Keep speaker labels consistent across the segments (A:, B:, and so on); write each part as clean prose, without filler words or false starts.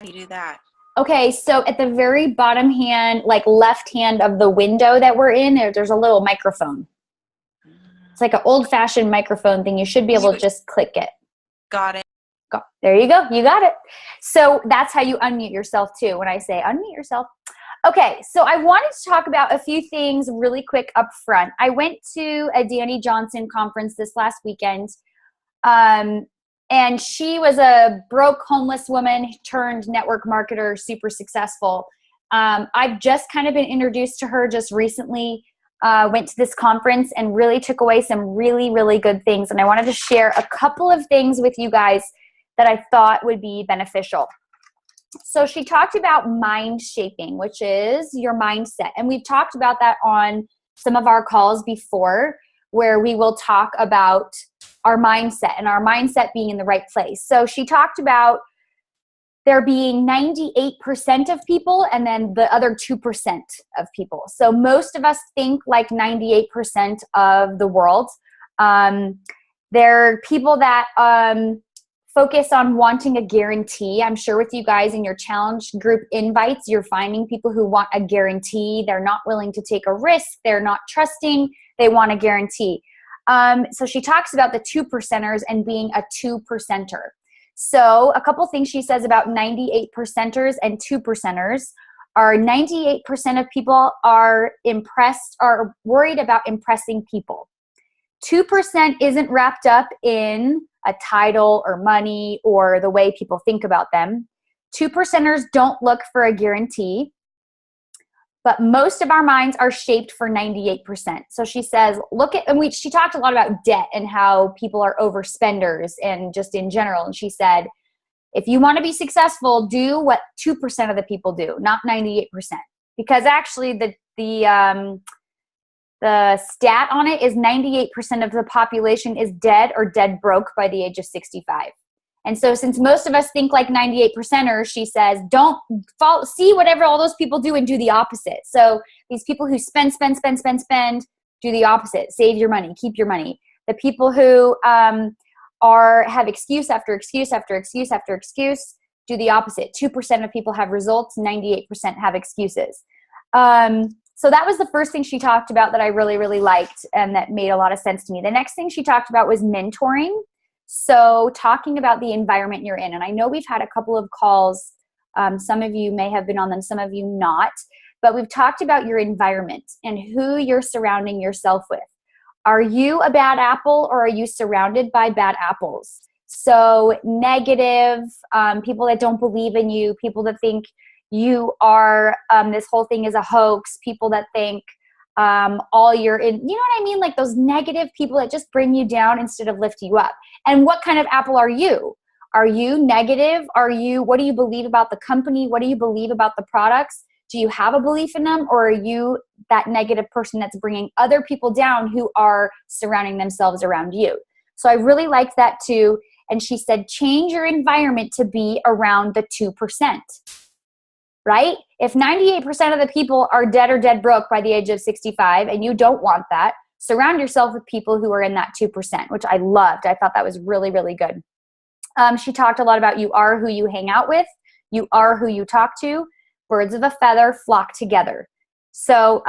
A: do you do that?
B: Okay, so at the very bottom hand, like left hand of the window that we're in, there's a little microphone. It's like an old-fashioned microphone thing. You should be able to just click it.
A: Got it.
B: There you go. You got it. So that's how you unmute yourself too. When I say unmute yourself. Okay, so I wanted to talk about a few things really quick up front. I went to a Danny Johnson conference this last weekend. And she was a broke homeless woman turned network marketer, super successful. I've just kind of been introduced to her just recently. Went to this conference and really took away some really, really good things. And I wanted to share a couple of things with you guys that I thought would be beneficial. So she talked about mind shaping, which is your mindset. And we've talked about that on some of our calls before, where we will talk about our mindset and our mindset being in the right place. So she talked about there being 98% of people and then the other 2% of people. So most of us think like 98% of the world. There are people that focus on wanting a guarantee. I'm sure with you guys in your challenge group invites, you're finding people who want a guarantee. They're not willing to take a risk. They're not trusting. They want a guarantee. So she talks about the 2%ers and being a 2%er. So a couple things she says about 98%ers and 2%ers are 98% of people are worried about impressing people. 2% isn't wrapped up in a title or money or the way people think about them. 2%ers don't look for a guarantee, but most of our minds are shaped for 98%. So she says, she talked a lot about debt and how people are overspenders and just in general. And she said, if you want to be successful, do what 2% of the people do, not 98%. Because actually the stat on it is 98% of the population is dead or dead broke by the age of 65. And so since most of us think like 98%ers, she says, don't see whatever all those people do and do the opposite. So these people who spend, do the opposite. Save your money, keep your money. The people who have excuse after excuse after excuse after excuse, do the opposite. 2% of people have results, 98% have excuses. So that was the first thing she talked about that I really, really liked and that made a lot of sense to me. The next thing she talked about was mentoring. So talking about the environment you're in. And I know we've had a couple of calls. Some of you may have been on them, some of you not. But we've talked about your environment and who you're surrounding yourself with. Are you a bad apple or are you surrounded by bad apples? So negative, people that don't believe in you, people that think you are, this whole thing is a hoax, people that think you know what I mean? Like those negative people that just bring you down instead of lift you up. And what kind of apple are you? Are you negative? What do you believe about the company? What do you believe about the products? Do you have a belief in them? Or are you that negative person that's bringing other people down who are surrounding themselves around you? So I really liked that too. And she said, change your environment to be around the 2%. Right? If 98% of the people are dead or dead broke by the age of 65 and you don't want that, surround yourself with people who are in that 2%, which I loved. I thought that was really, really good. She talked a lot about you are who you hang out with. You are who you talk to. Birds of a feather flock together. So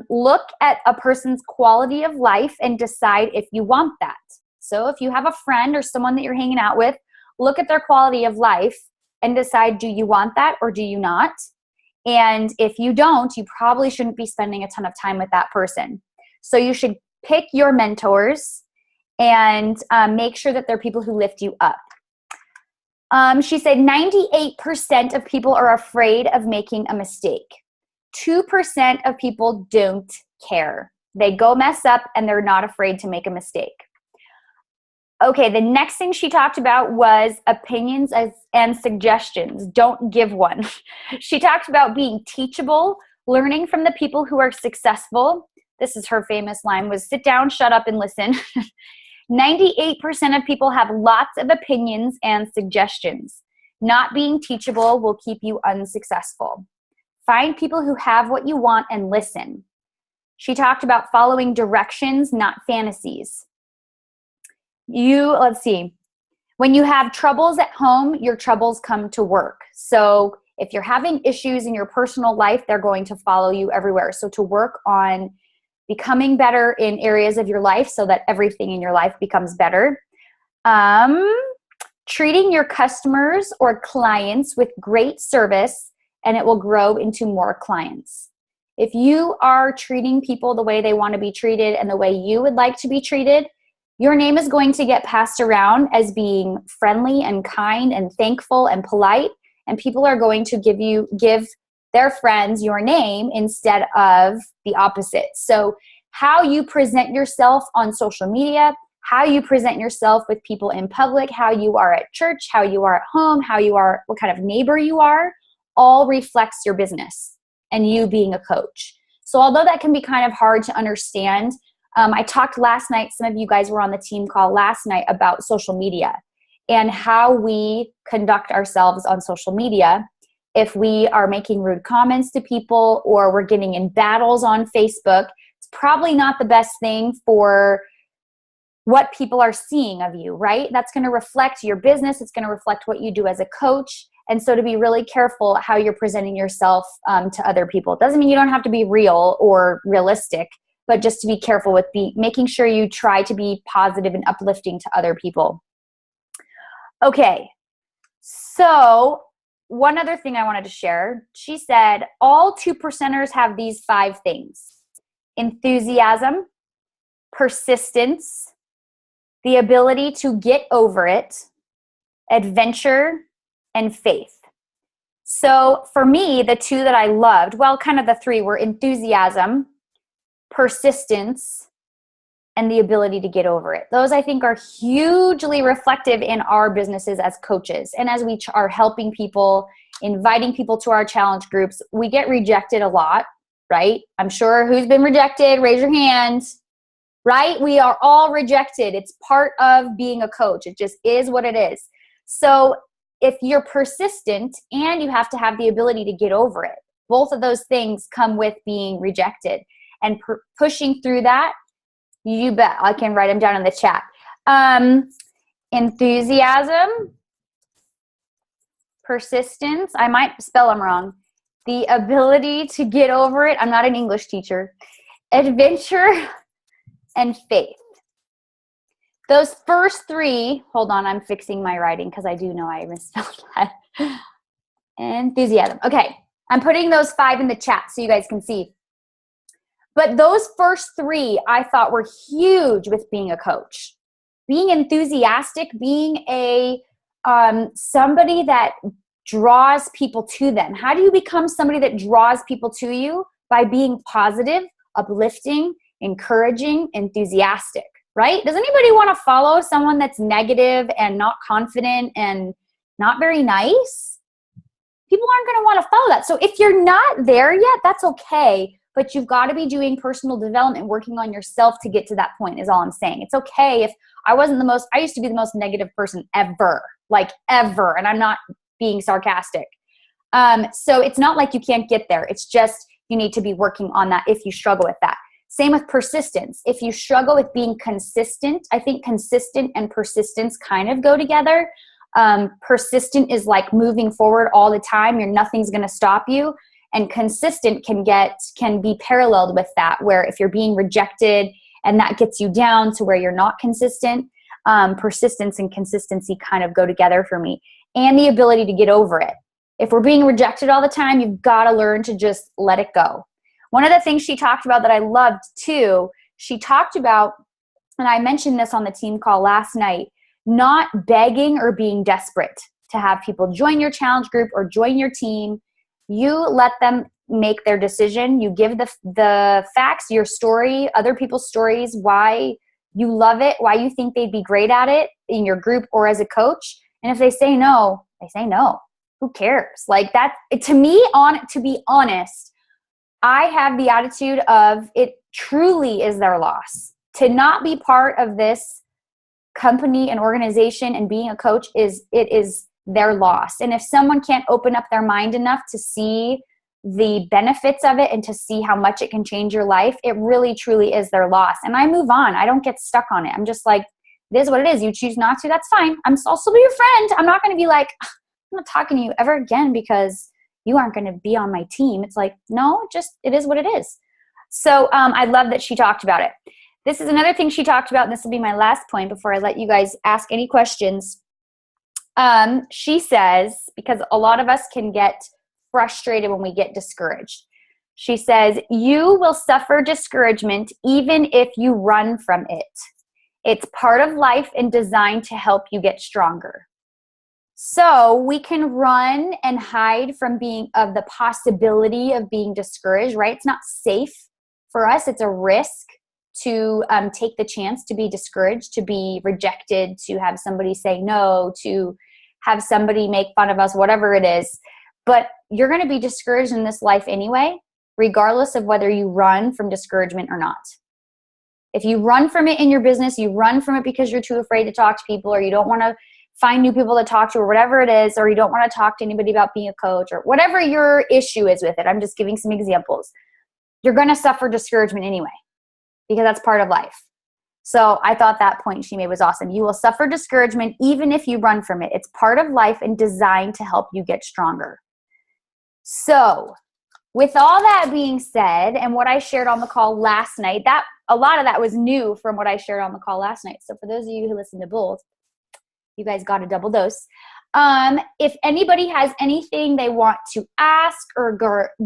B: look at a person's quality of life and decide if you want that. So if you have a friend or someone that you're hanging out with, look at their quality of life and decide, do you want that or do you not? And if you don't, you probably shouldn't be spending a ton of time with that person. So you should pick your mentors and make sure that they're people who lift you up. She said 98% of people are afraid of making a mistake. 2% of people don't care. They go mess up and they're not afraid to make a mistake. Okay, the next thing she talked about was opinions and suggestions. Don't give one. She talked about being teachable, learning from the people who are successful. This is her famous line, was sit down, shut up, and listen. 98% of people have lots of opinions and suggestions. Not being teachable will keep you unsuccessful. Find people who have what you want and listen. She talked about following directions, not fantasies. Let's see. When you have troubles at home, your troubles come to work. So if you're having issues in your personal life, they're going to follow you everywhere. So to work on becoming better in areas of your life so that everything in your life becomes better. Treating your customers or clients with great service, and it will grow into more clients. If you are treating people the way they want to be treated and the way you would like to be treated, your name is going to get passed around as being friendly and kind and thankful and polite, and people are going to give their friends your name instead of the opposite. So how you present yourself on social media, how you present yourself with people in public, how you are at church, how you are at home, what kind of neighbor you are, all reflects your business and you being a coach. So although that can be kind of hard to understand, I talked last night, some of you guys were on the team call last night, about social media and how we conduct ourselves on social media. If we are making rude comments to people or we're getting in battles on Facebook, it's probably not the best thing for what people are seeing of you, right? That's going to reflect your business. It's going to reflect what you do as a coach. And so to be really careful how you're presenting yourself to other people. It doesn't mean you don't have to be real or realistic, but just to be careful with making sure you try to be positive and uplifting to other people. Okay, so one other thing I wanted to share. She said, all 2%ers have these 5 things: enthusiasm, persistence, the ability to get over it, adventure, and faith. So for me, the 2 that I loved, well, kind of the 3 were enthusiasm, persistence, and the ability to get over it. Those, I think, are hugely reflective in our businesses as coaches. And as we are helping people, inviting people to our challenge groups, we get rejected a lot, right? I'm sure who's been rejected, raise your hand, right? We are all rejected. It's part of being a coach. It just is what it is. So if you're persistent and you have to have the ability to get over it, both of those things come with being rejected. And pushing through that, you bet. I can write them down in the chat. Enthusiasm, persistence, I might spell them wrong. The ability to get over it. I'm not an English teacher. Adventure and faith. Those first 3, hold on, I'm fixing my writing because I do know I misspelled that. Enthusiasm. Okay, I'm putting those 5 in the chat so you guys can see. But those first 3 I thought were huge with being a coach. Being enthusiastic, being somebody that draws people to them. How do you become somebody that draws people to you? By being positive, uplifting, encouraging, enthusiastic, right? Does anybody want to follow someone that's negative and not confident and not very nice? People aren't going to want to follow that. So if you're not there yet, that's okay. But you've got to be doing personal development, working on yourself to get to that point is all I'm saying. It's okay if I used to be the most negative person ever, like ever. And I'm not being sarcastic. So it's not like you can't get there. It's just you need to be working on that if you struggle with that. Same with persistence. If you struggle with being consistent, I think consistent and persistence kind of go together. Persistent is like moving forward all the time. Nothing's going to stop you. And consistent can be paralleled with that, where if you're being rejected and that gets you down to where you're not consistent, persistence and consistency kind of go together for me. And the ability to get over it. If we're being rejected all the time, you've got to learn to just let it go. One of the things she talked about that I loved too, she talked about, and I mentioned this on the team call last night, not begging or being desperate to have people join your challenge group or join your team. You let them make their decision. You give the facts, your story, other people's stories, why you love it, why you think they'd be great at it in your group or as a coach. And if they say no, they say no. Who cares? Like that, to me, to be honest, I have the attitude of it truly is their loss. To not be part of this company and organization and being a coach is their loss. And if someone can't open up their mind enough to see the benefits of it and to see how much it can change your life, it really truly is their loss. And I move on. I don't get stuck on it. I'm just like, It is what it is. You choose not to, that's fine. I'll still be your friend. I'm not going to be like, I'm not talking to you ever again because you aren't going to be on my team. It's like, no, just, it is what it is. So I love that she talked about it. This is another thing she talked about, and this will be my last point before I let you guys ask any questions. She says, because a lot of us can get frustrated when we get discouraged. She says, you will suffer discouragement even if you run from it. It's part of life and designed to help you get stronger. So we can run and hide from the possibility of being discouraged, right? It's not safe for us. It's a risk to take the chance to be discouraged, to be rejected, to have somebody say no, to have somebody make fun of us, whatever it is. But you're going to be discouraged in this life anyway, regardless of whether you run from discouragement or not. If you run from it in your business, you run from it because you're too afraid to talk to people, or you don't want to find new people to talk to, or whatever it is, or you don't want to talk to anybody about being a coach, or whatever your issue is with it. I'm just giving some examples. You're going to suffer discouragement anyway, because that's part of life. So I thought that point she made was awesome. You will suffer discouragement even if you run from it. It's part of life and designed to help you get stronger. So with all that being said, and what I shared on the call last night, that a lot of that was new from what I shared on the call last night. So for those of you who listened to both, you guys got a double dose. If anybody has anything they want to ask or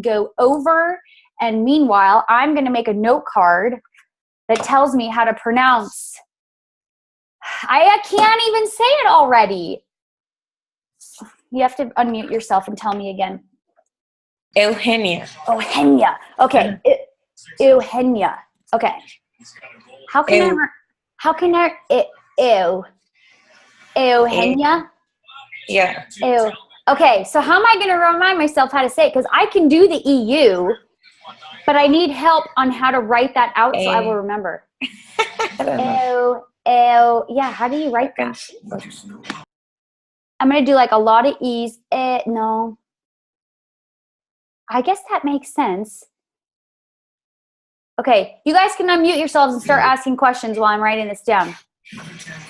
B: go over, and meanwhile, I'm going to make a note card that tells me how to pronounce. I can't even say it already. You have to unmute yourself and tell me again.
A: Eugenia.
B: Eugenia. Okay. Eugenia. Okay. How can Eugenia?
A: Yeah.
B: Ew. Okay, so how am I going to remind myself how to say it? Because I can do the EU, but I need help on how to write that out so I will remember.
A: I don't know.
B: Yeah, how do you write that? I'm going to do like a lot of E's. No. I guess that makes sense. Okay, you guys can unmute yourselves and start asking questions while I'm writing this down.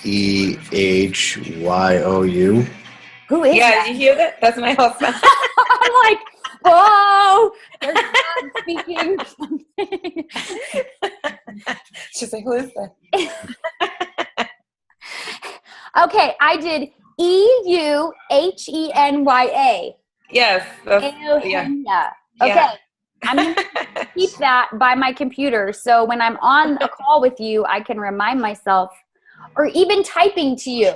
C: EHYOU.
B: Who is that?
A: Did you hear that? That's my husband.
B: I'm like, whoa, there's God speaking something.
A: She's like, who is that?
B: Okay, I did EUHENYA.
A: Yes.
B: Yeah. Okay. I'm going to keep that by my computer. So when I'm on a call with you, I can remind myself, or even typing to you.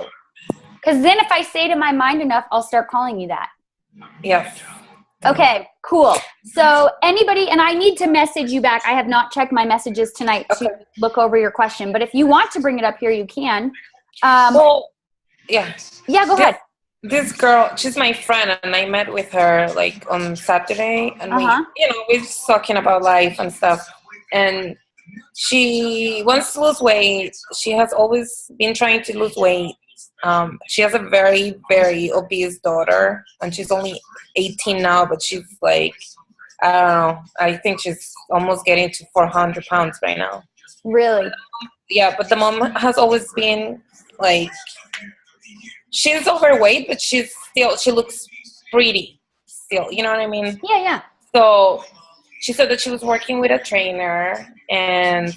B: Because then if I say it in my mind enough, I'll start calling you that.
A: Yes.
B: Okay, cool. So anybody, and I need to message you back. I have not checked my messages tonight to look over your question. But if you want to bring it up here, you can.
A: Yeah,
B: go ahead.
A: This girl, she's my friend, and I met with her like on Saturday, and we're just talking about life and stuff. And she wants to lose weight. She has always been trying to lose weight. She has a very, very obese daughter, and she's only 18 now, but she's like, I don't know, I think she's almost getting to 400 pounds right now.
B: Really?
A: Yeah, but the mom has always been like, she's overweight, but she looks pretty still. You know what I mean?
B: Yeah.
A: So she said that she was working with a trainer, and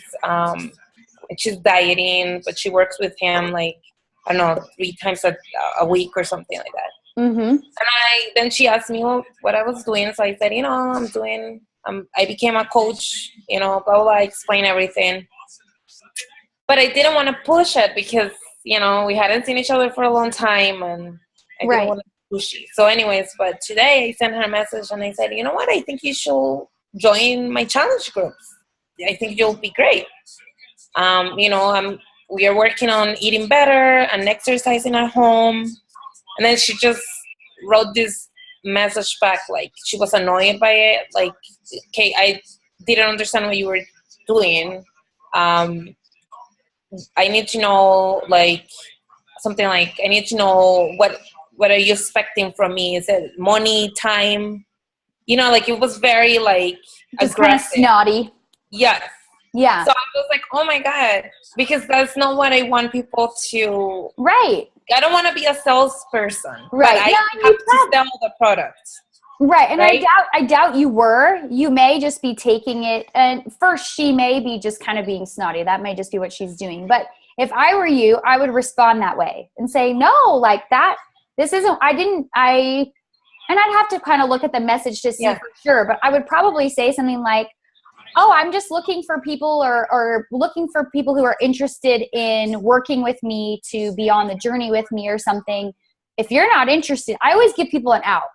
A: she's dieting, but she works with him like, I don't know, 3 times a week or something like that.
B: Mm-hmm.
A: And then she asked me what I was doing. So I said, I became a coach, blah, blah, blah, explain everything. But I didn't want to push it because, we hadn't seen each other for a long time, and I didn't want to push it. So anyways, but today I sent her a message and I said, you know what? I think you should join my challenge groups. I think you'll be great. We are working on eating better and exercising at home. And then she just wrote this message back, like she was annoyed by it. Like, okay, I didn't understand what you were doing. I need to know, like, something like, I need to know what are you expecting from me? Is it money, time? Like, it was very, like,
B: just aggressive. Kind of snotty.
A: Yes.
B: Yeah.
A: So I was like, oh my God, because that's not what I want people to.
B: Right.
A: I don't want to be a salesperson.
B: Right.
A: But I have to sell the product.
B: Right. And
A: right?
B: I doubt you were. You may just be taking it. And first, she may be just kind of being snotty. That may just be what she's doing. But if I were you, I would respond that way and say, no, like that. This isn't, and I'd have to kind of look at the message to see for sure. But I would probably say something like, oh, I'm just looking for people or looking for people who are interested in working with me to be on the journey with me or something. If you're not interested, I always give people an out.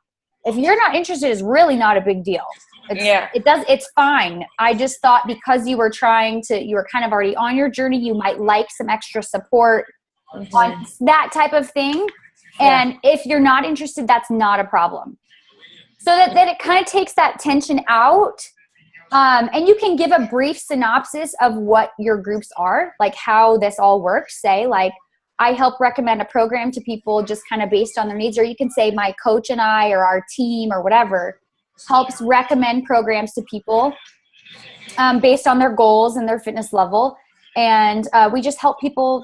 B: If you're not interested, it's really not a big deal. It's fine. I just thought because you were kind of already on your journey, you might like some extra support on that type of thing. And if you're not interested, that's not a problem. So that it kind of takes that tension out. And you can give a brief synopsis of what your groups are, like how this all works. Say like, I help recommend a program to people just kind of based on their needs. Or you can say my coach and I or our team or whatever helps recommend programs to people based on their goals and their fitness level. And we just help people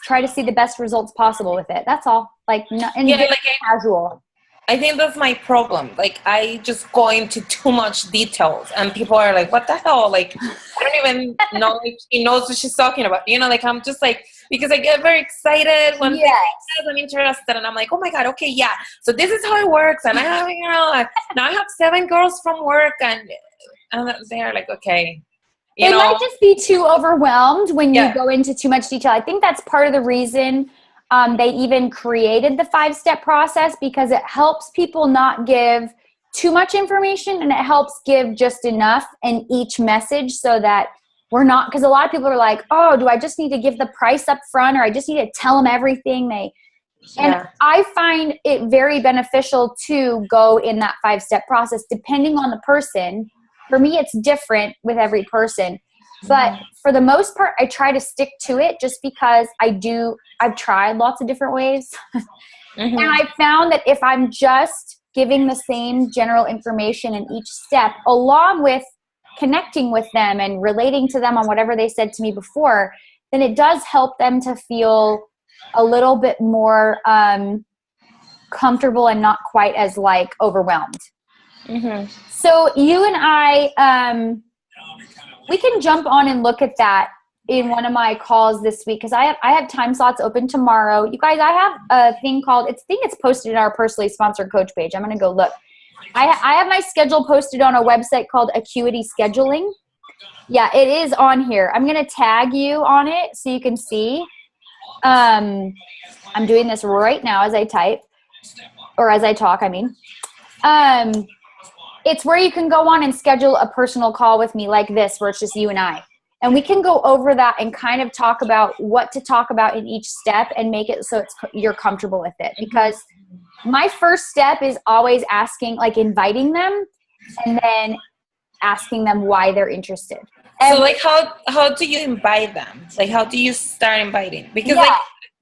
B: try to see the best results possible with it. That's all. Casual.
A: I think that's my problem. Like, I just go into too much details, and people are like, what the hell? Like, I don't even know if she knows what she's talking about. You know, like, I'm just like, because I get very excited when I'm interested, and I'm like, oh my God, okay, yeah. So this is how it works. And I have, now I have 7 girls from work, and they're like, okay.
B: They might just be too overwhelmed when you go into too much detail. I think that's part of the reason they even created the 5-step process, because it helps people not give too much information, and it helps give just enough in each message, so that we're not, because a lot of people are like, oh, do I just need to give the price up front, or I just need to tell them everything? And I find it very beneficial to go in that 5-step process, depending on the person. For me, it's different with every person. But for the most part, I try to stick to it just because I've tried lots of different ways. And I found that if I'm just giving the same general information in each step, along with connecting with them and relating to them on whatever they said to me before, then it does help them to feel a little bit more comfortable and not quite as like overwhelmed. So you and I, we can jump on and look at that in one of my calls this week, because I have time slots open tomorrow. You guys, I have a thing called, I think it's posted in our personally sponsored coach page. I'm going to go look. I have my schedule posted on a website called Acuity Scheduling. Yeah, it is on here. I'm going to tag you on it so you can see. I'm doing this right now as I type, or as I talk, I mean. It's where you can go on and schedule a personal call with me like this, where it's just you and I. And we can go over that and kind of talk about what to talk about in each step and make it so you're comfortable with it. Because my first step is always asking, like inviting them, and then asking them why they're interested. And
A: so like how do you invite them? Like how do you start inviting? Because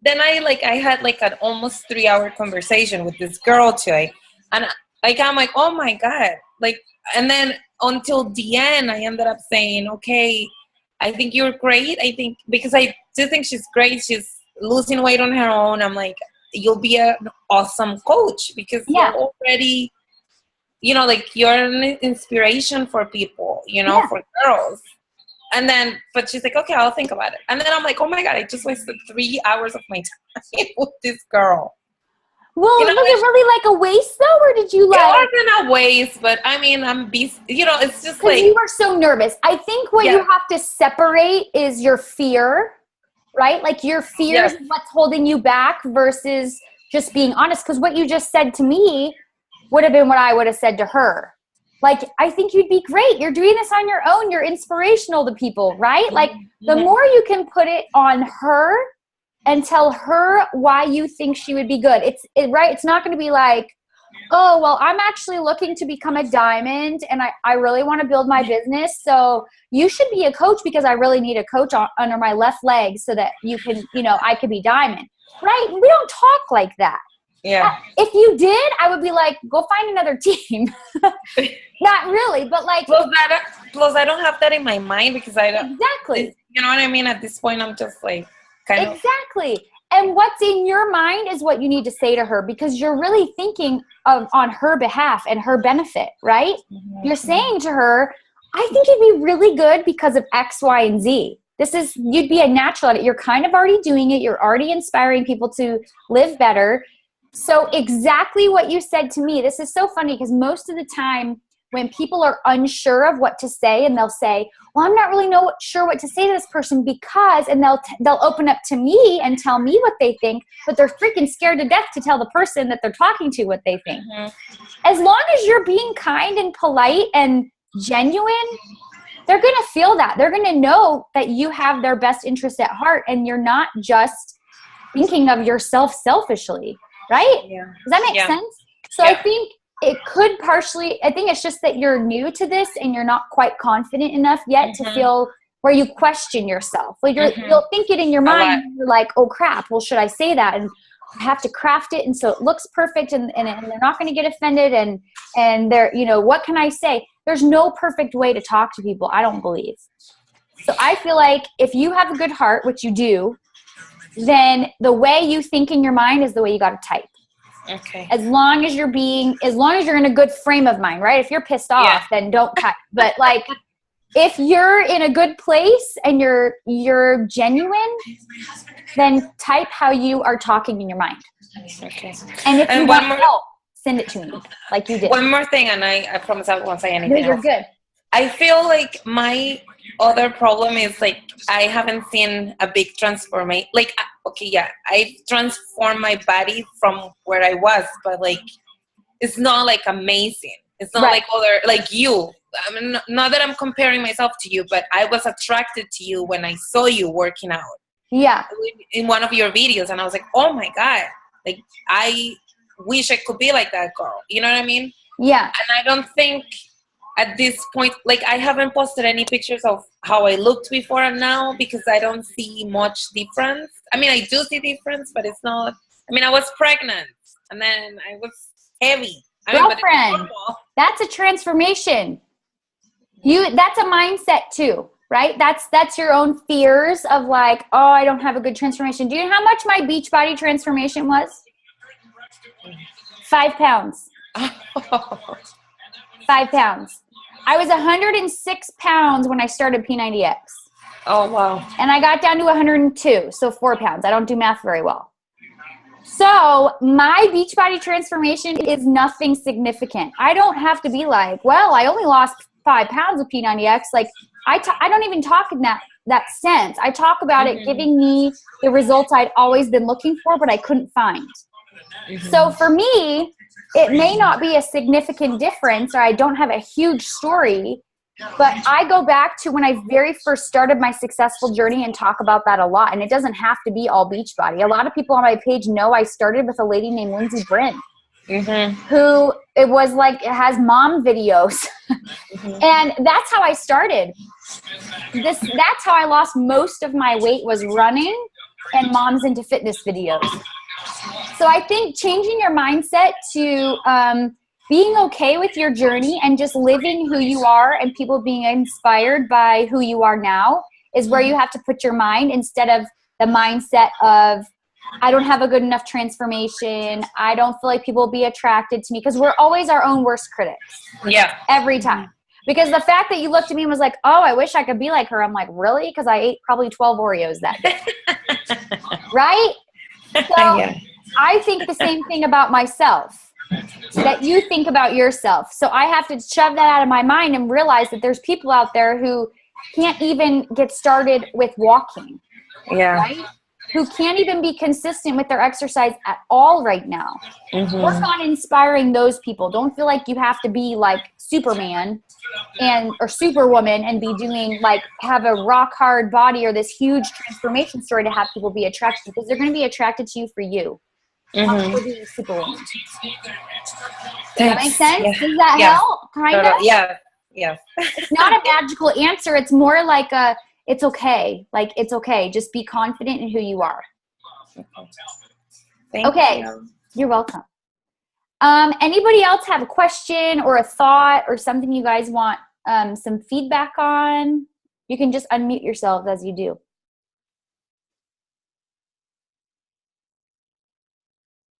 A: then I had like an almost 3-hour conversation with this girl today, and like I'm like, oh my God. Like, and then until the end, I ended up saying, okay, I think you're great. I think, because I do think she's great. She's losing weight on her own. I'm like, you'll be an awesome coach, because you're already, like you're an inspiration for people, for girls. And then, but she's like, okay, I'll think about it. And then I'm like, oh my God, I just wasted 3 hours of my time with this girl.
B: Well, was it really like a waste though, or did you like?
A: It wasn't a waste, but I mean, it's just like.
B: You were so nervous. I think what you have to separate is your fear, right? Like your fear is what's holding you back versus just being honest. Because what you just said to me would have been what I would have said to her. Like, I think you'd be great. You're doing this on your own. You're inspirational to people, right? Like the more you can put it on her and tell her why you think she would be good. It's not going to be like, oh, well, I'm actually looking to become a diamond and I really want to build my business. So you should be a coach because I really need a coach under my left leg so that you can, I could be diamond. Right? We don't talk like that.
A: Yeah.
B: If you did, I would be like, go find another team. Not really, but like.
A: Well, plus I don't have that in my mind because I don't.
B: Exactly.
A: You know what I mean? At this point, I'm just like
B: Exactly. And what's in your mind is what you need to say to her, because you're really thinking on her behalf and her benefit, right? Mm-hmm. You're saying to her, I think you'd be really good because of X, Y, and Z. You'd be a natural at it. You're kind of already doing it. You're already inspiring people to live better. So exactly what you said to me, this is so funny because most of the time when people are unsure of what to say, and they'll say, well, I'm not really sure what to say to this person because, and they'll open up to me and tell me what they think, but they're freaking scared to death to tell the person that they're talking to what they think. Mm-hmm. As long as you're being kind and polite and genuine, they're going to feel that. They're going to know that you have their best interest at heart and you're not just thinking of yourself selfishly, right? Yeah. Does that make sense? So I think it could partially, I think it's just that you're new to this and you're not quite confident enough yet to feel where you question yourself. Like you'll think it in your mind. You're like, oh crap, well, should I say that? And I have to craft it. And so it looks perfect and they're not going to get offended. And they're, what can I say? There's no perfect way to talk to people, I don't believe. So I feel like if you have a good heart, which you do, then the way you think in your mind is the way you got to type. Okay. As long as you're in a good frame of mind, right? If you're pissed off, then don't type. But like, if you're in a good place and you're genuine, then type how you are talking in your mind. Okay. And if you want help, send it to me, like you did.
A: One more thing, and I promise I won't say anything.
B: No, you're good.
A: I feel like my other problem is like I haven't seen a big transformation. Like, I transformed my body from where I was, but like it's not like amazing. It's not like you. I mean, not that I'm comparing myself to you, but I was attracted to you when I saw you working out.
B: Yeah.
A: In one of your videos, and I was like, oh my God, like I wish I could be like that girl. You know what I mean?
B: Yeah.
A: And I don't think at this point, like I haven't posted any pictures of how I looked before and now because I don't see much difference. I mean, I do see difference, but it's not. I mean, I was pregnant and then I was heavy.
B: Girlfriend, that's a transformation. That's a mindset too, right? That's your own fears of like, oh, I don't have a good transformation. Do you know how much my Beachbody transformation was? 5 pounds. 5 pounds. I was 106 pounds when I started P90X.
A: Oh, wow.
B: And I got down to 102, so 4 pounds. I don't do math very well. So my Beachbody transformation is nothing significant. I don't have to be like, well, I only lost 5 pounds with P90X. Like, I don't even talk in that sense. I talk about it giving me the results I'd always been looking for, but I couldn't find. So for me, it may not be a significant difference, or I don't have a huge story, but I go back to when I very first started my successful journey and talk about that a lot. And it doesn't have to be all Beachbody. A lot of people on my page know I started with a lady named Lindsey Brin, who it has mom videos. And that's how I started. That's how I lost most of my weight, was running and Moms into Fitness videos. So I think changing your mindset to being okay with your journey and just living who you are and people being inspired by who you are now is where you have to put your mind, instead of the mindset of, I don't have a good enough transformation. I don't feel like people will be attracted to me, because we're always our own worst critics.
A: Yeah.
B: Every time. Because the fact that you looked at me and was like, oh, I wish I could be like her. I'm like, really? Because I ate probably 12 Oreos that day. Right? So I think the same thing about myself that you think about yourself. So I have to shove that out of my mind and realize that there's people out there who can't even get started with walking.
A: Yeah.
B: Right? Who can't even be consistent with their exercise at all right now. Work on inspiring those people. Don't feel like you have to be like Superman or Superwoman and be doing have a rock hard body or this huge transformation story to have people be attracted, because they're going to be attracted to you for you. Not for being Superwoman. Does that make sense? Yeah. Does that help? Kind of?
A: Yeah. Yeah.
B: It's not a magical answer. It's more like it's okay. Like, it's okay. Just be confident in who you are.
A: Thank you.
B: You're welcome. Anybody else have a question or a thought or something you guys want some feedback on? You can just unmute yourselves as you do.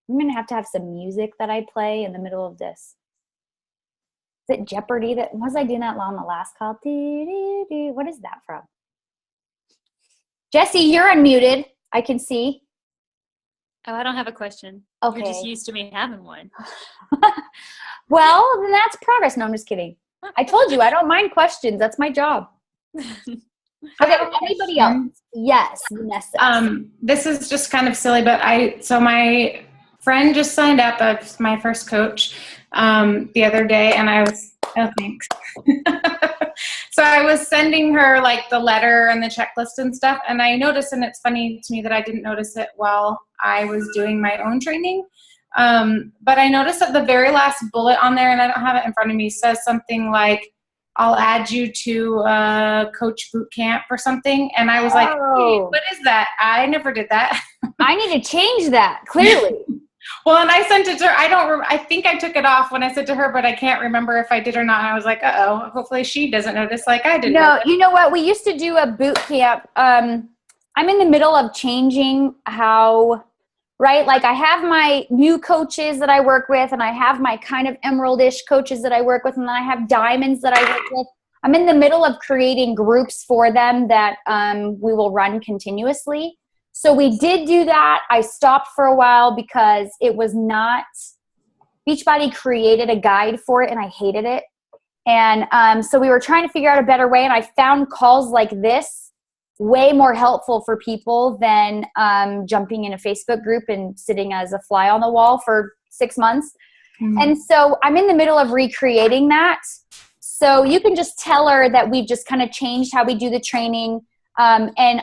B: I'm going to have some music that I play in the middle of this. Is it Jeopardy? Was I doing that on the last call? What is that from? Jesse, you're unmuted. I can see.
D: Oh, I don't have a question.
B: Okay.
D: You're just used to me having one.
B: Well, then that's progress. No, I'm just kidding. I told you I don't mind questions. That's my job. Okay, anybody else? Yes, Vanessa.
E: This is just kind of silly, but my friend just signed up as my first coach the other day, and thanks. So I was sending her like the letter and the checklist and stuff, and I noticed, and it's funny to me that I didn't notice it while I was doing my own training, but I noticed that the very last bullet on there, and I don't have it in front of me, says something like, I'll add you to coach boot camp or something. And I was like, hey, what is that? I never did that.
B: I need to change that, clearly.
E: Well, and I sent it to her. I think I took it off when I sent it to her, but I can't remember if I did or not. And I was like, uh-oh, hopefully she doesn't notice like I did.
B: No, you know what? We used to do a boot camp. I'm in the middle of changing how, right? Like I have my new coaches that I work with, and I have my kind of emerald-ish coaches that I work with, and then I have diamonds that I work with. I'm in the middle of creating groups for them that we will run continuously. So we did do that. I stopped for a while because it was not, Beachbody created a guide for it and I hated it. And so we were trying to figure out a better way, and I found calls like this way more helpful for people than jumping in a Facebook group and sitting as a fly on the wall for 6 months. Mm-hmm. And so I'm in the middle of recreating that. So you can just tell her that we've just kind of changed how we do the training. And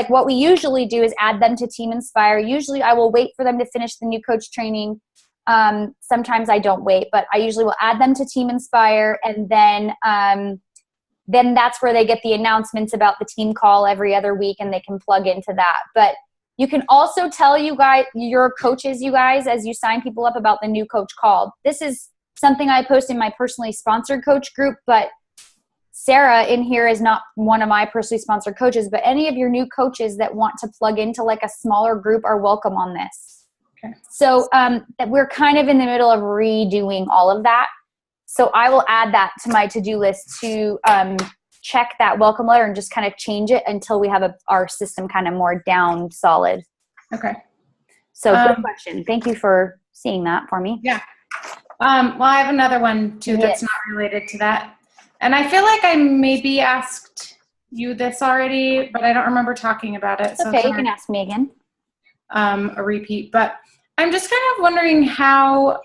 B: what we usually do is add them to Team Inspire. Usually I will wait for them to finish the new coach training. Sometimes I don't wait, but I usually will add them to Team Inspire. And then that's where they get the announcements about the team call every other week, and they can plug into that. But you can also tell your coaches, as you sign people up, about the new coach call. This is something I post in my personally sponsored coach group, but Sarah in here is not one of my personally sponsored coaches, but any of your new coaches that want to plug into like a smaller group are welcome on this. Okay. So we're kind of in the middle of redoing all of that. So I will add that to my to-do list to check that welcome letter and just kind of change it until we have our system kind of more down solid.
E: Okay.
B: So good question. Thank you for seeing that for me.
E: Yeah. Well, I have another one too that's not related to that. And I feel like I maybe asked you this already, but I don't remember talking about it.
B: So okay, you can ask me again.
E: A repeat. But I'm just kind of wondering how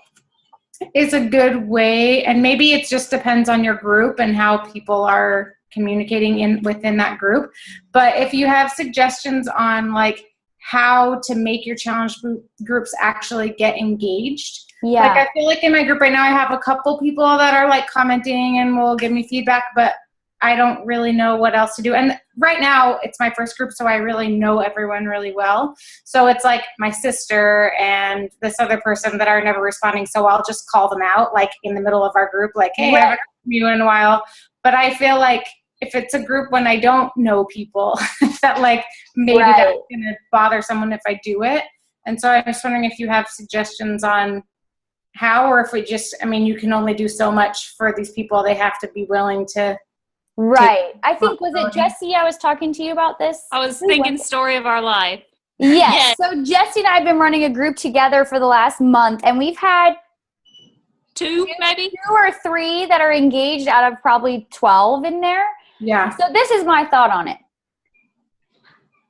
E: is a good way, and maybe it just depends on your group and how people are communicating within that group. But if you have suggestions on like how to make your challenge groups actually get engaged. Yeah. Like I feel like in my group right now I have a couple people that are like commenting and will give me feedback, but I don't really know what else to do. And right now it's my first group, so I really know everyone really well. So it's like my sister and this other person that are never responding. So I'll just call them out like in the middle of our group, like, hey, I haven't heard from you in a while. But I feel like if it's a group when I don't know people, that like maybe that's going to bother someone if I do it. And so I'm just wondering if you have suggestions on how, or if we just, I mean, you can only do so much for these people. They have to be willing to.
B: Right. I think, was it Jesse I was talking to you about this?
D: I was thinking story of our life.
B: Yes. So Jesse and I have been running a group together for the last month, and we've had
D: two
B: or three that are engaged out of probably 12 in there.
E: Yeah.
B: So this is my thought on it.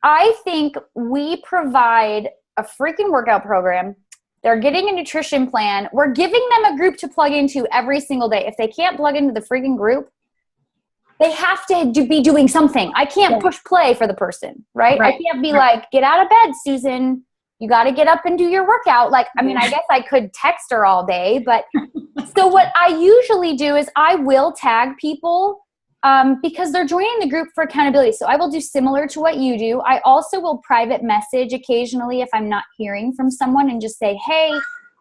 B: I think we provide a freaking workout program. They're getting a nutrition plan. We're giving them a group to plug into every single day. If they can't plug into the freaking group, they have to be doing something. I can't push play for the person, right? I can't be like, get out of bed, Susan. You got to get up and do your workout. Like, I mean, I guess I could text her all day, but so what I usually do is I will tag people because they're joining the group for accountability. So I will do similar to what you do. I also will private message occasionally if I'm not hearing from someone and just say, hey,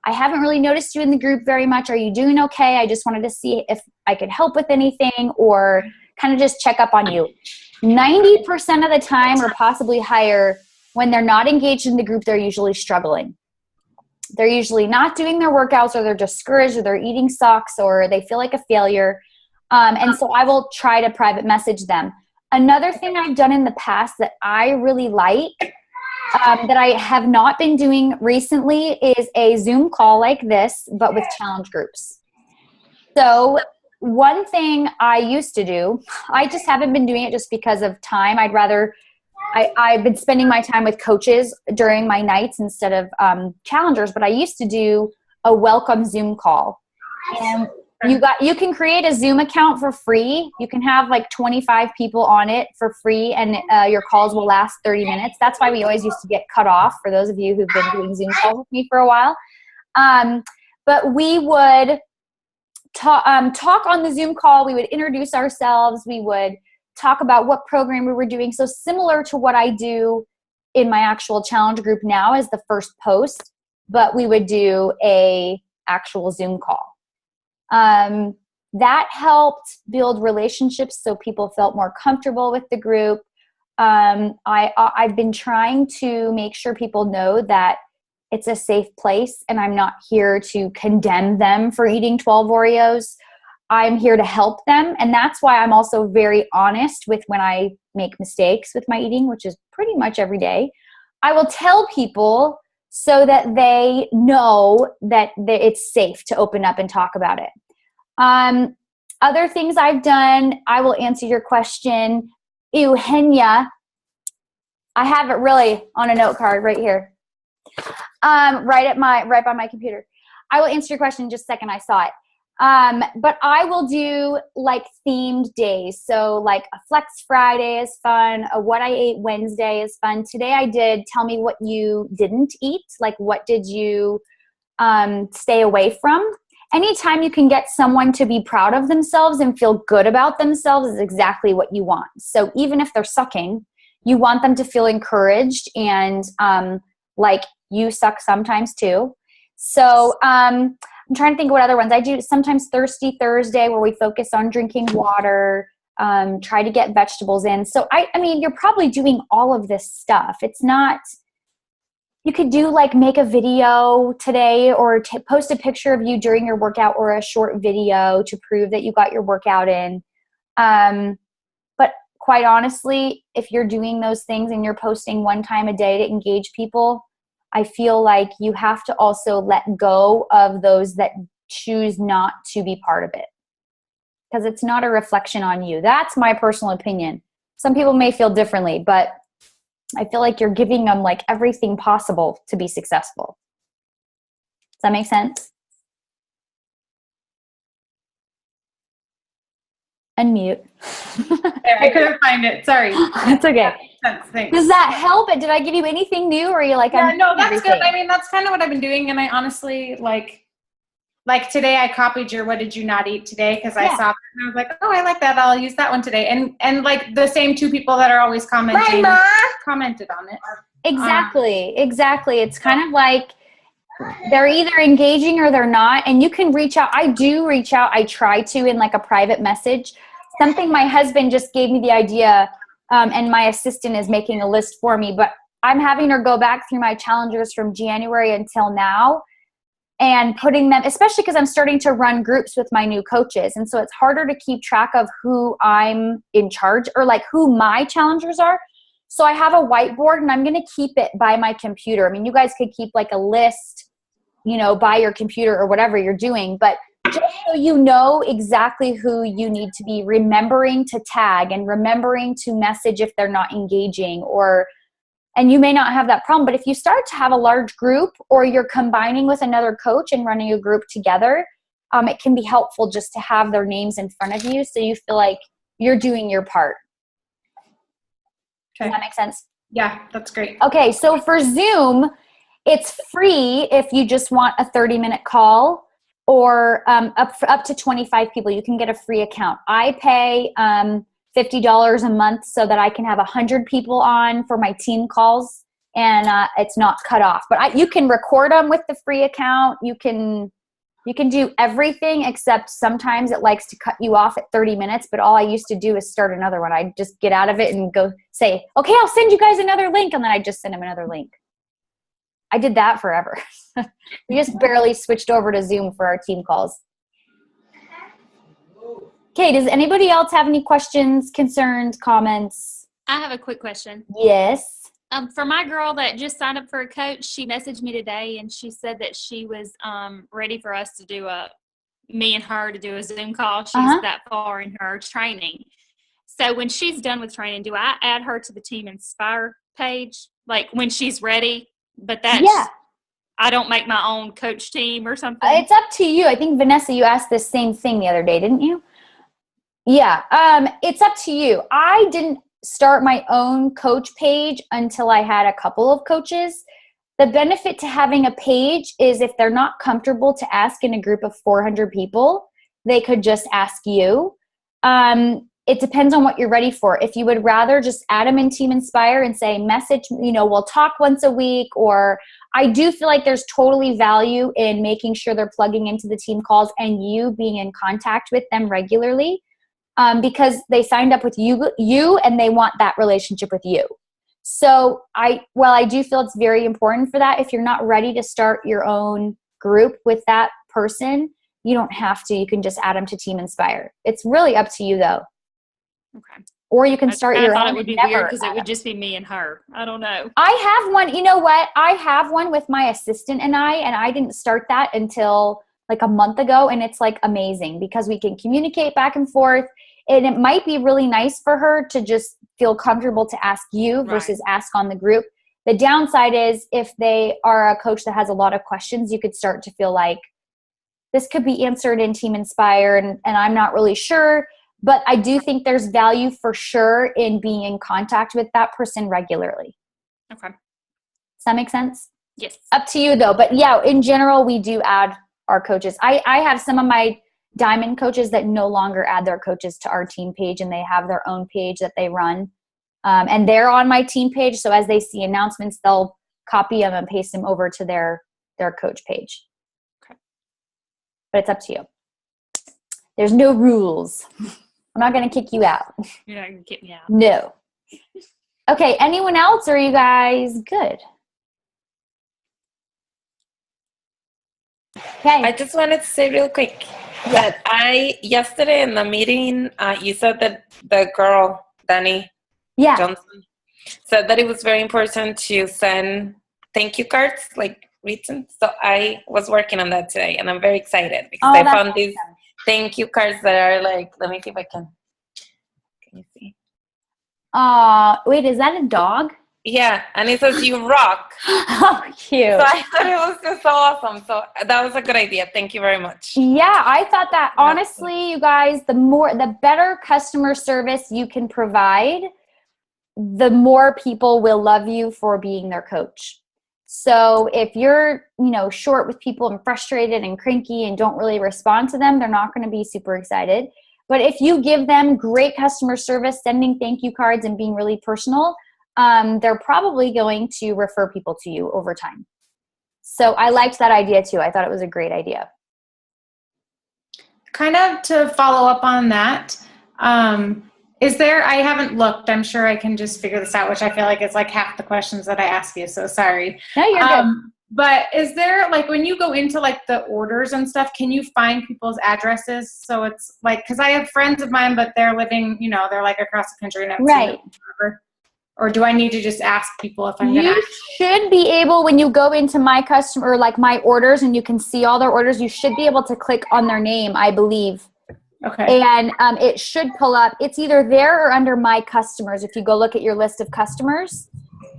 B: I haven't really noticed you in the group very much. Are you doing okay? I just wanted to see if I could help with anything, or kind of just check up on you. 90% of the time, or possibly higher, when they're not engaged in the group, they're usually struggling. They're usually not doing their workouts, or they're discouraged, or they're eating socks, or they feel like a failure. And so I will try to private message them. Another thing I've done in the past that I really like, that I have not been doing recently, is a Zoom call like this, but with challenge groups. So one thing I used to do, I just haven't been doing it just because of time. I've been spending my time with coaches during my nights instead of challengers, but I used to do a welcome Zoom call. And you can create a Zoom account for free. You can have like 25 people on it for free, and your calls will last 30 minutes. That's why we always used to get cut off, for those of you who've been doing Zoom calls with me for a while. But we would talk on the Zoom call. We would introduce ourselves. We would talk about what program we were doing. So similar to what I do in my actual challenge group now as the first post, but we would do a actual Zoom call. That helped build relationships, so people felt more comfortable with the group. I've been trying to make sure people know that it's a safe place, and I'm not here to condemn them for eating 12 Oreos. I'm here to help them, and that's why I'm also very honest with when I make mistakes with my eating, which is pretty much every day. I will tell people so that they know that it's safe to open up and talk about it. Other things I've done, I will answer your question. Eugenia, I have it really on a note card right here, right by my computer. I will answer your question in just a second. I saw it. But I will do like themed days. So like a Flex Friday is fun. A What I Ate Wednesday is fun. Today I did Tell Me What You Didn't Eat. Like, what did you stay away from? Anytime you can get someone to be proud of themselves and feel good about themselves is exactly what you want. So even if they're sucking, you want them to feel encouraged and like you suck sometimes too. So I'm trying to think of what other ones. I do sometimes Thirsty Thursday, where we focus on drinking water, try to get vegetables in. So I mean, you're probably doing all of this stuff. It's not, you could do like make a video today, or post a picture of you during your workout, or a short video to prove that you got your workout in. But quite honestly, if you're doing those things and you're posting one time a day to engage people, I feel like you have to also let go of those that choose not to be part of it, because it's not a reflection on you. That's my personal opinion. Some people may feel differently, but I feel like you're giving them like everything possible to be successful. Does that make sense? Unmute.
E: I couldn't find it. Sorry.
B: That's okay.
E: Thanks.
B: Does that help? Did I give you anything new, or are you like,
E: yeah, no, that's
B: everything?
E: good. I mean, that's kind of what I've been doing. And I honestly, like today I copied your What Did You Not Eat Today, because I saw it and I was like, oh, I like that. I'll use that one today. And like the same two people that are always commenting commented on it.
B: Exactly. It's kind of like they're either engaging or they're not. And you can reach out. I do reach out. I try to in like a private message. Something my husband just gave me the idea, and my assistant is making a list for me. But I'm having her go back through my challengers from January until now and putting them, especially because I'm starting to run groups with my new coaches. And so it's harder to keep track of who I'm in charge, or like who my challengers are. So I have a whiteboard, and I'm going to keep it by my computer. I mean, you guys could keep like a list, you know, by your computer or whatever you're doing, but just so you know exactly who you need to be remembering to tag and remembering to message if they're not engaging, and you may not have that problem, but if you start to have a large group, or you're combining with another coach and running a group together, it can be helpful just to have their names in front of you so you feel like you're doing your part. Okay. Does that make sense?
E: Yeah, that's great.
B: Okay, so for Zoom, it's free if you just want a 30-minute call, or up to 25 people. You can get a free account. I pay $50 a month so that I can have 100 people on for my team calls. and it's not cut off. But you can record them with the free account. You can do everything except sometimes it likes to cut you off at 30 minutes. But all I used to do is start another one. I'd just get out of it and go say, okay, I'll send you guys another link. And then I'd just send them another link. I did that forever. We just barely switched over to Zoom for our team calls. Okay, does anybody else have any questions, concerns, comments?
D: I have a quick question.
B: Yes.
D: For my girl that just signed up for a coach, she messaged me today and she said that she was ready for us to do me and her to do a Zoom call. She's that far in her training. So when she's done with training, do I add her to the Team Inspire page? Like when she's ready? But that's, I don't make my own coach team or something.
B: It's up to you. I think, Vanessa, you asked this same thing the other day, didn't you? Yeah. It's up to you. I didn't start my own coach page until I had a couple of coaches. The benefit to having a page is if they're not comfortable to ask in a group of 400 people, they could just ask you. It depends on what you're ready for. If you would rather just add them in Team Inspire and say, message, we'll talk once a week, or I do feel like there's totally value in making sure they're plugging into the team calls and you being in contact with them regularly, because they signed up with you and they want that relationship with you. So I do feel it's very important for that. If you're not ready to start your own group with that person, you don't have to. You can just add them to Team Inspire. It's really up to you, though.
D: Okay.
B: Or you can start your own.
D: I thought it would be weird because it would just be me and her. I don't know.
B: I have one. You know what? I have one with my assistant and I didn't start that until like a month ago. And it's like amazing because we can communicate back and forth. And it might be really nice for her to just feel comfortable to ask you versus ask on the group. The downside is if they are a coach that has a lot of questions, you could start to feel like this could be answered in Team Inspire and I'm not really sure. But I do think there's value for sure in being in contact with that person regularly.
D: Okay.
B: Does that make sense?
D: Yes.
B: Up to you though. But yeah, in general, we do add our coaches. I have some of my diamond coaches that no longer add their coaches to our team page and they have their own page that they run. And they're on my team page. So as they see announcements, they'll copy them and paste them over to their coach page.
D: Okay.
B: But it's up to you. There's no rules. I'm not going to kick you out.
D: You're not going to kick me out.
B: No. Okay, anyone else, or are you guys good? Okay.
A: I just wanted to say real quick that yesterday in the meeting, you said that the girl, Danny Johnson, said that it was very important to send thank you cards, like written. So I was working on that today, and I'm very excited because I found these thank you cards that are like, let me see if I can. Can you see?
B: Wait, is that a dog?
A: Yeah, and it says you rock.
B: Oh, cute.
A: So I thought it was just so awesome. So that was a good idea. Thank you very much.
B: Yeah, I thought that honestly, you guys, the better customer service you can provide, the more people will love you for being their coach. So if you're, short with people and frustrated and cranky and don't really respond to them, they're not going to be super excited. But if you give them great customer service, sending thank you cards and being really personal, they're probably going to refer people to you over time. So I liked that idea too. I thought it was a great idea.
E: Kind of to follow up on that, is there, I haven't looked, I'm sure I can just figure this out, which I feel like it's like half the questions that I ask you, so sorry.
B: No, you're good.
E: But is there, like, when you go into, like, the orders and stuff, can you find people's addresses? So it's, like, because I have friends of mine, but they're living, they're, like, across the country. And
B: right.
E: Or do I need to just ask people if I'm going to?
B: You should be able, when you go into my customer, like my orders, and you can see all their orders, you should be able to click on their name, I believe.
E: Okay.
B: And it should pull up. It's either there or under my customers. If you go look at your list of customers,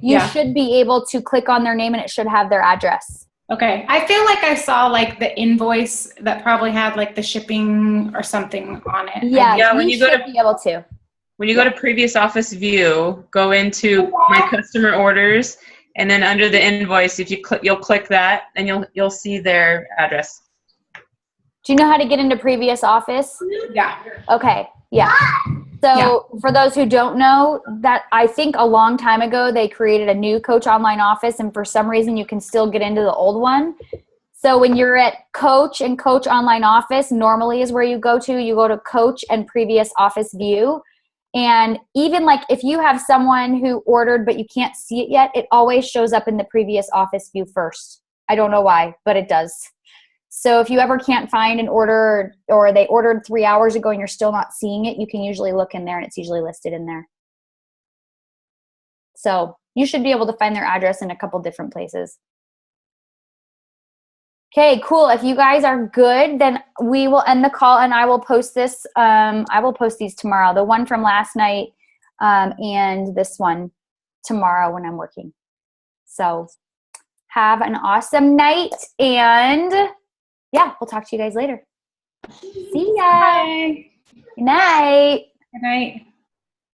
B: you should be able to click on their name and it should have their address.
E: Okay. I feel like I saw like the invoice that probably had like the shipping or something on it.
B: Yeah, when you should be able to.
F: When you go to previous office view, go into my customer orders, and then under the invoice, if you click, you'll click that and you'll see their address.
B: Do you know how to get into previous office?
E: Yeah.
B: Okay. Yeah. So for those who don't know, that I think a long time ago they created a new Coach Online Office, and for some reason you can still get into the old one. So when you're at Coach and Coach Online Office, normally is where you go to Coach and Previous Office View. And even like if you have someone who ordered but you can't see it yet, it always shows up in the Previous Office View first. I don't know why, but it does. So if you ever can't find an order, or they ordered 3 hours ago and you're still not seeing it, you can usually look in there and it's usually listed in there. So you should be able to find their address in a couple different places. Okay, cool. If you guys are good, then we will end the call and I will post this. I will post these tomorrow. The one from last night and this one tomorrow when I'm working. So have an awesome night, and yeah, we'll talk to you guys later. See ya.
E: Bye.
B: Good night.
E: Good night.